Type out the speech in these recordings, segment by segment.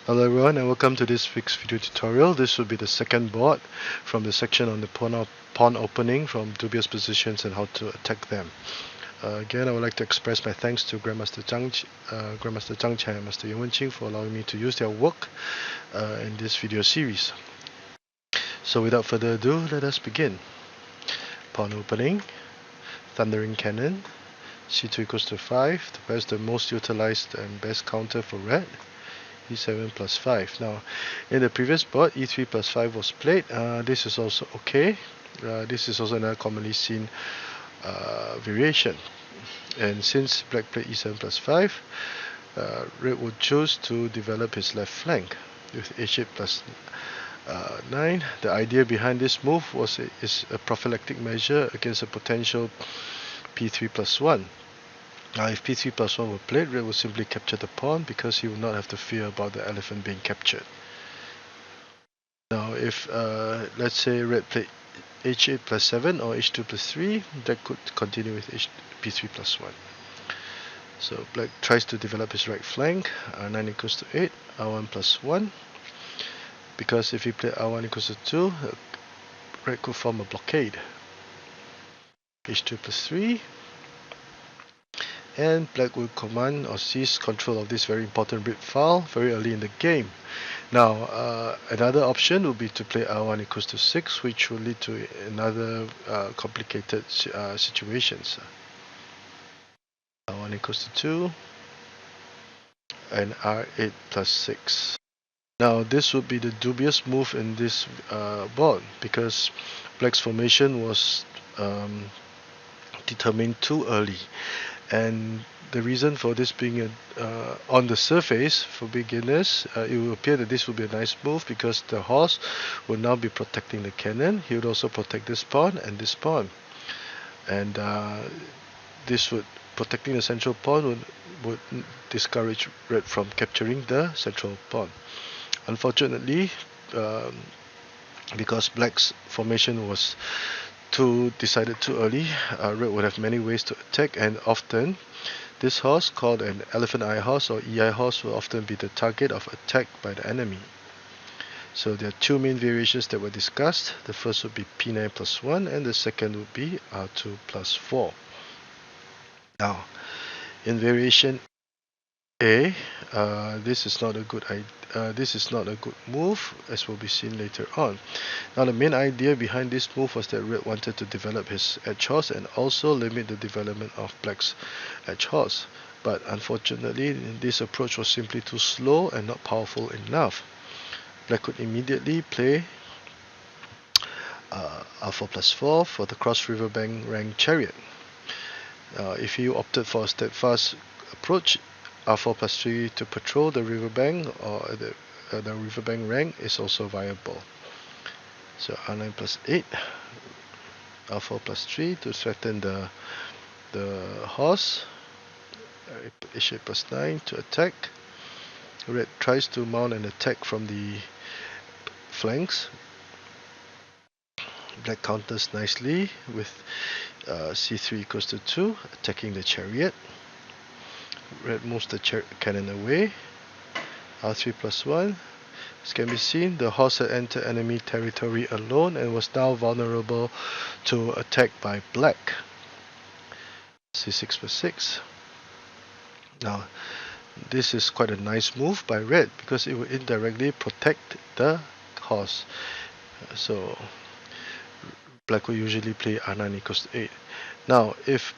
Hello everyone and welcome to this week's video tutorial. This will be the second board from the section on the pawn opening from Dubious Positions and how to attack them. Again, I would like to express my thanks to Grandmaster Zhang and Master Wenqing for allowing me to use their work in this video series. So without further ado, let us begin. Pawn opening, Thundering Cannon, c2 equals to 5, that's the most utilized and best counter for red. e7 plus 5. Now, in the previous board, e3 plus 5 was played. This is also okay. This is also another commonly seen variation. And since black played e7 plus 5, red would choose to develop his left flank with h8 plus 9. The idea behind this move is a prophylactic measure against a potential p3 plus 1. Now if p3 plus 1 were played, red would simply capture the pawn because he would not have to fear about the elephant being captured. Now if let's say red played h8 plus 7 or h2 plus 3, that could continue with p3 plus 1. So black tries to develop his right flank, r9 equals to 8, r1 plus 1. Because if he played r1 equals to 2, red could form a blockade. h2 plus 3. And black will command or seize control of this very important bit file very early in the game. Now, another option would be to play r1 equals to 6, which will lead to another complicated situations. r1 equals to 2 and r8 plus 6. Now, this would be the dubious move in this board because black's formation was determined too early. And the reason for this being on the surface for beginners, it will appear that this would be a nice move because the horse will now be protecting the cannon. He would also protect this pawn and this pawn, and this would protecting the central pawn would discourage red from capturing the central pawn. Unfortunately, because black's formation was decided too early, red would have many ways to attack, and often this horse, called an elephant eye horse or EI horse, will often be the target of attack by the enemy. So there are two main variations that were discussed. The first would be p9 plus 1 and the second would be r2 plus 4. Now, in variation A, this is not a good move, as will be seen later on. Now the main idea behind this move was that red wanted to develop his edge horse and also limit the development of black's edge horse. But unfortunately, this approach was simply too slow and not powerful enough. Black could immediately play r4 plus 4 for the cross riverbank rank chariot. If you opted for a steadfast approach, r4 plus 3 to patrol the riverbank or the riverbank rank is also viable. So r9 plus 8, r4 plus 3 to threaten the horse, h8 plus 9 to attack. Red tries to mount an attack from the flanks. Black counters nicely with c3 equals to 2, attacking the chariot. Red moves the cannon away, r3 plus 1. As can be seen, the horse had entered enemy territory alone and was now vulnerable to attack by black. c6 plus 6. Now, this is quite a nice move by red because it will indirectly protect the horse. So, black will usually play r9 equals to 8. Now, if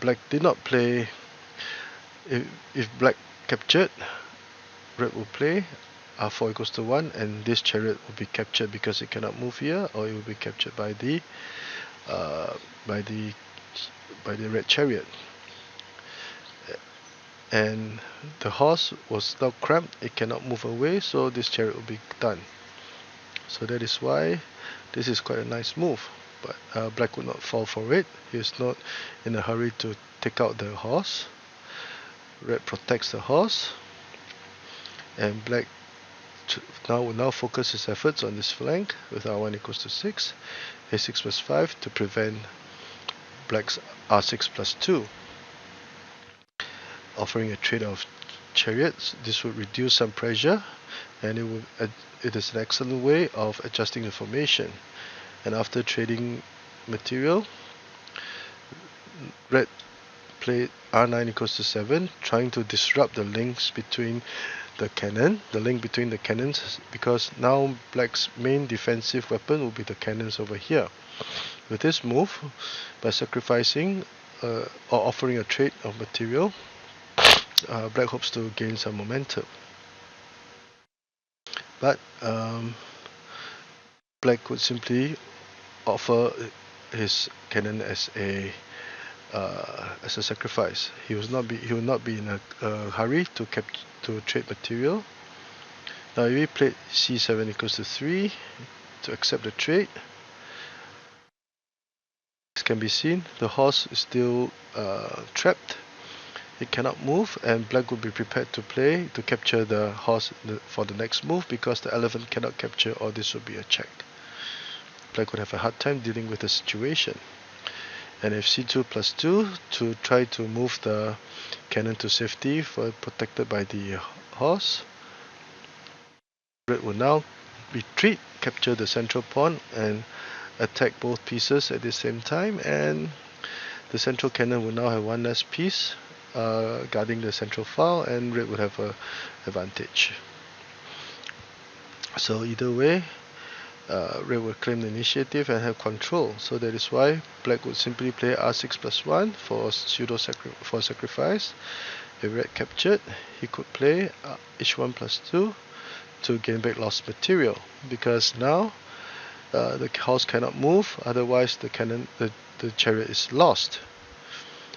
black did not play, if black captured, red will play r4 equals to 1, and this chariot will be captured because it cannot move here, or it will be captured by the red chariot. And the horse was now cramped, it cannot move away, so this chariot will be done. So that is why this is quite a nice move, but black would not fall for it. He is not in a hurry to take out the horse. Red protects the horse, and black will now focus his efforts on this flank with r1 equals to 6, a6 plus 5 to prevent black's r6 plus 2, offering a trade of chariots. This would reduce some pressure, and it is an excellent way of adjusting the formation. And after trading material, red played r9 equals to 7, trying to disrupt the links between the link between the cannons, because now black's main defensive weapon will be the cannons over here. With this move, by sacrificing or offering a trade of material, black hopes to gain some momentum. But black would simply offer his cannon as a sacrifice. He will not be in a hurry to trade material. Now if we played c7 equals to 3 to accept the trade, as can be seen, the horse is still trapped. It cannot move, and black would be prepared to play to capture the horse for the next move, because the elephant cannot capture, or this would be a check. Black would have a hard time dealing with the situation. And if c2 plus 2 to try to move the cannon to safety, protected by the horse, red will now retreat, capture the central pawn, and attack both pieces at the same time, and the central cannon will now have one less piece guarding the central file, and red would have an advantage. So either way, red will claim the initiative and have control. So that is why black would simply play r6 plus 1 for sacrifice. If red captured, he could play h1 plus 2 to gain back lost material, because now the horse cannot move, otherwise the chariot is lost,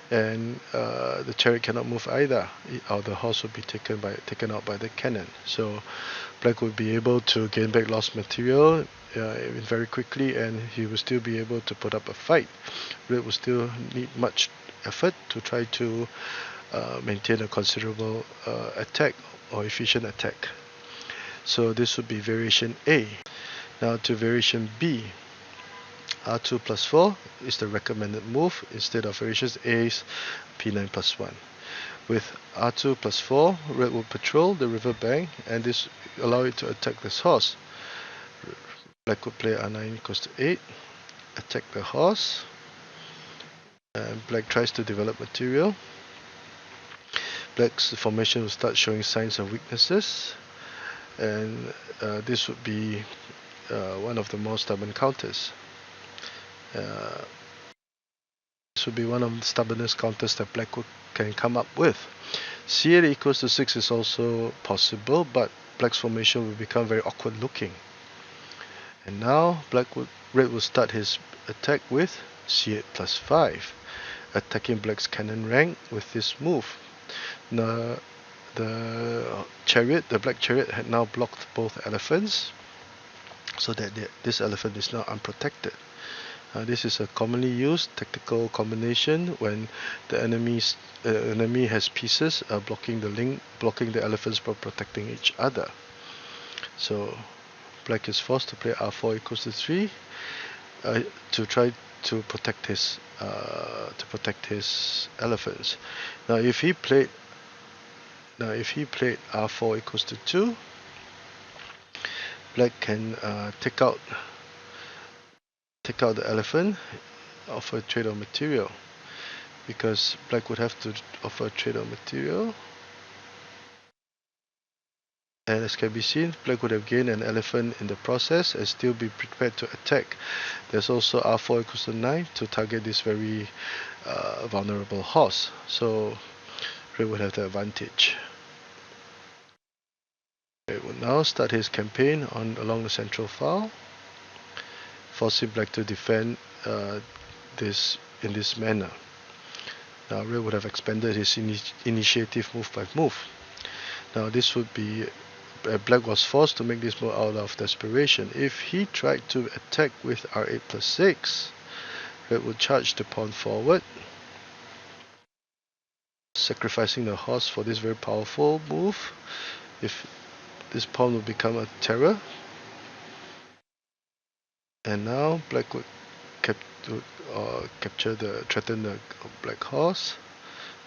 and the chariot cannot move either, or the horse would be taken out by the cannon. So black would be able to gain back lost material very quickly, and he will still be able to put up a fight. Red will still need much effort to try to maintain a considerable attack or efficient attack. So this would be variation A. Now to variation B. r2 plus 4 is the recommended move instead of variations A's p9 plus 1. With r2 plus 4, red will patrol the river bank, and this allow it to attack this horse. Black would play r9 equals to 8, attack the horse, and black tries to develop material. Black's formation will start showing signs of weaknesses, and this would be one of the more stubborn counters. This would be one of the stubbornest counters that black can come up with. c8 equals to 6 is also possible, but black's formation will become very awkward looking. And now red will start his attack with c8 plus 5, attacking black's cannon rank with this move. Now, the black chariot had now blocked both elephants, so that this elephant is now unprotected. This is a commonly used tactical combination when the enemy has pieces blocking the elephants from protecting each other. So black is forced to play r4 equals to 3 to try to protect his elephants. Now if he played r4 equals to 2, black can take out the elephant, offer a trade of material, because black would have to offer a trade of material, and as can be seen, black would have gained an elephant in the process and still be prepared to attack. There's also r4 equals to 9 to target this very vulnerable horse, so red would have the advantage. Red will now start his campaign along the central file, forcing black to defend this in this manner. Now red would have expanded his initiative move by move. Now this would be black was forced to make this move out of desperation. If he tried to attack with r8 plus 6, red would charge the pawn forward, sacrificing the horse for this very powerful move. If this pawn will become a terror, and now black would threaten the black horse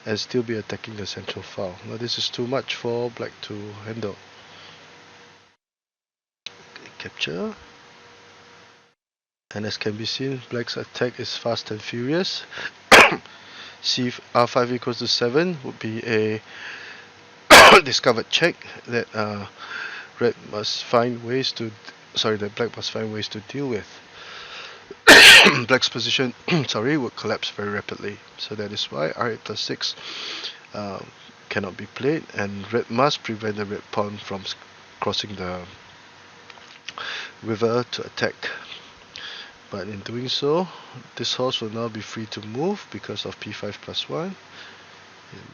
and still be attacking the central file. Now this is too much for black to handle. Capture. And as can be seen, black's attack is fast and furious. C R5 equals to 7 would be a discovered check that red must find ways to, that black must find ways to deal with. Black's position would collapse very rapidly. So that is why R8 plus 6 cannot be played, and red must prevent the red pawn from crossing the river to attack. But in doing so, this horse will now be free to move because of p5 plus 1.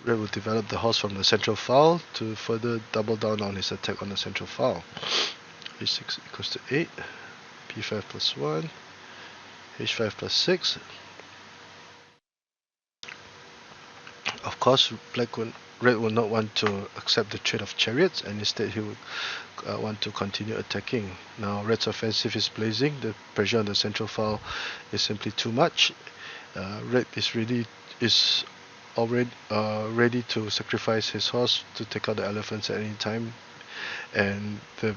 Red will develop the horse from the central file to further double down on his attack on the central file. h6 equals to 8, p5 plus 1, h5 plus 6. Of course, red will not want to accept the trade of chariots, and instead he would want to continue attacking. Now red's offensive is blazing. The pressure on the central file is simply too much. Red is already ready to sacrifice his horse to take out the elephants at any time, and the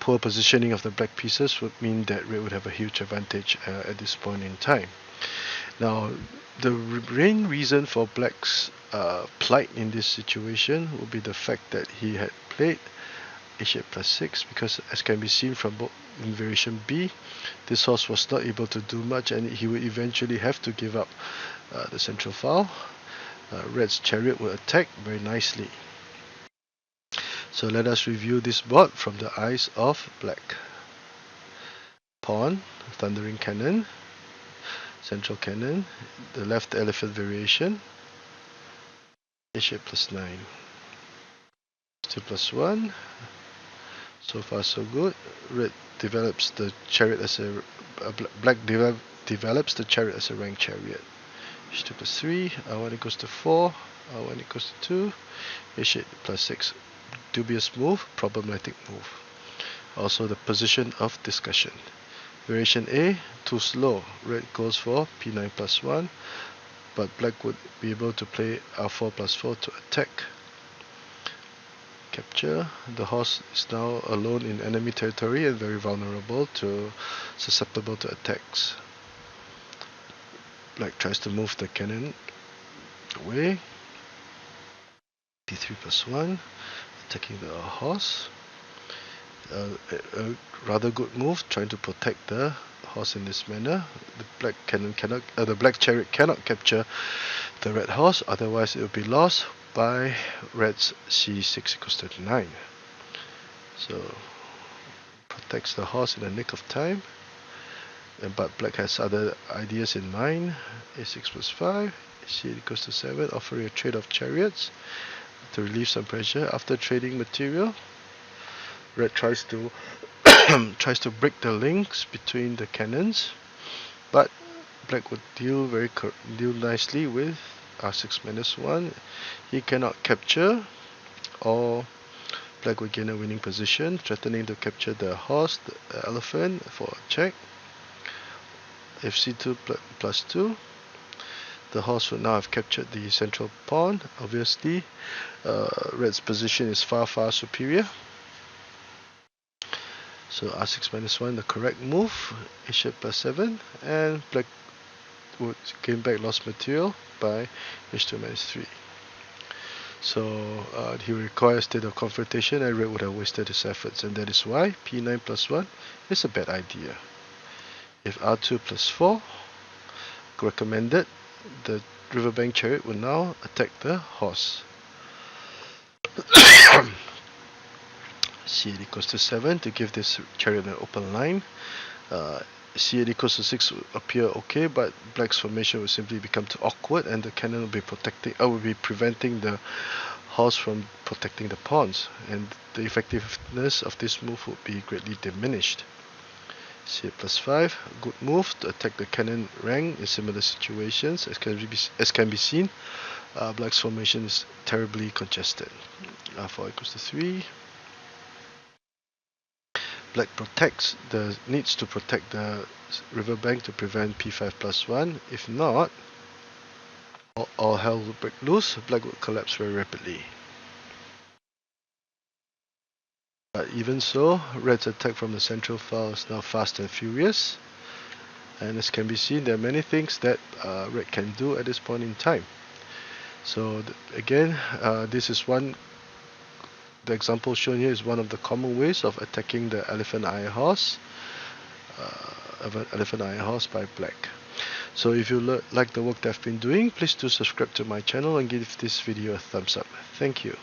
poor positioning of the black pieces would mean that red would have a huge advantage at this point in time. Now the main reason for black's plight in this situation would be the fact that he had played h8 plus 6, because as can be seen from in variation B, this horse was not able to do much, and he would eventually have to give up the central file. Red's chariot will attack very nicely. So let us review this board from the eyes of black. Pawn, thundering cannon, central cannon, the left elephant variation, h8 plus 9, 2 plus 1. So far so good. Red develops the chariot as black develops the chariot as a rank chariot. h2 plus 3, r1 equals to 4, r1 equals to 2, h8 plus 6. Dubious move, problematic move. Also the position of discussion. Variation A, too slow. Red goes for p9 plus 1, but black would be able to play r4 plus 4 to attack. Capture. The horse is now alone in enemy territory and very vulnerable to, susceptible to attacks. Black tries to move the cannon away. d3 plus 1, attacking the horse. A rather good move, trying to protect the horse in this manner. The black chariot cannot capture the red horse, otherwise it will be lost by red's c6 equals to 9. So protects the horse in the nick of time, but black has other ideas in mind. a6 plus 5, c8 equals to 7, offering a trade of chariots to relieve some pressure. After trading material, red tries to break the links between the cannons, but black would deal nicely with r6 minus 1. He cannot capture, or black would gain a winning position, threatening to capture the horse, the elephant, for a check. fc2 plus 2. The horse would now have captured the central pawn. Obviously, red's position is far superior. So r6 minus 1, the correct move, h8 plus 7, and black would gain back lost material by h2 minus 3. So he requires a state of confrontation, and red would have wasted his efforts, and that is why p9 plus 1 is a bad idea. If r2 plus 4, recommended, the riverbank chariot will now attack the horse. c8 equals to 7 to give this chariot an open line. c8 equals to 6 will appear okay, but black's formation will simply become too awkward, and the cannon will be preventing the horse from protecting the pawns, and the effectiveness of this move would be greatly diminished. c8 plus 5, good move to attack the cannon rank in similar situations. As can be seen, black's formation is terribly congested. r4 equals to 3. Black needs to protect the riverbank to prevent p5 plus 1. If not, all hell will break loose. Black will collapse very rapidly. But even so, Red's attack from the central file is now fast and furious. And as can be seen, there are many things that Red can do at this point in time. So again, this is one. The example shown here is one of the common ways of attacking the elephant eye horse. Elephant eye horse by Black. So if you like the work that I've been doing, please do subscribe to my channel and give this video a thumbs up. Thank you.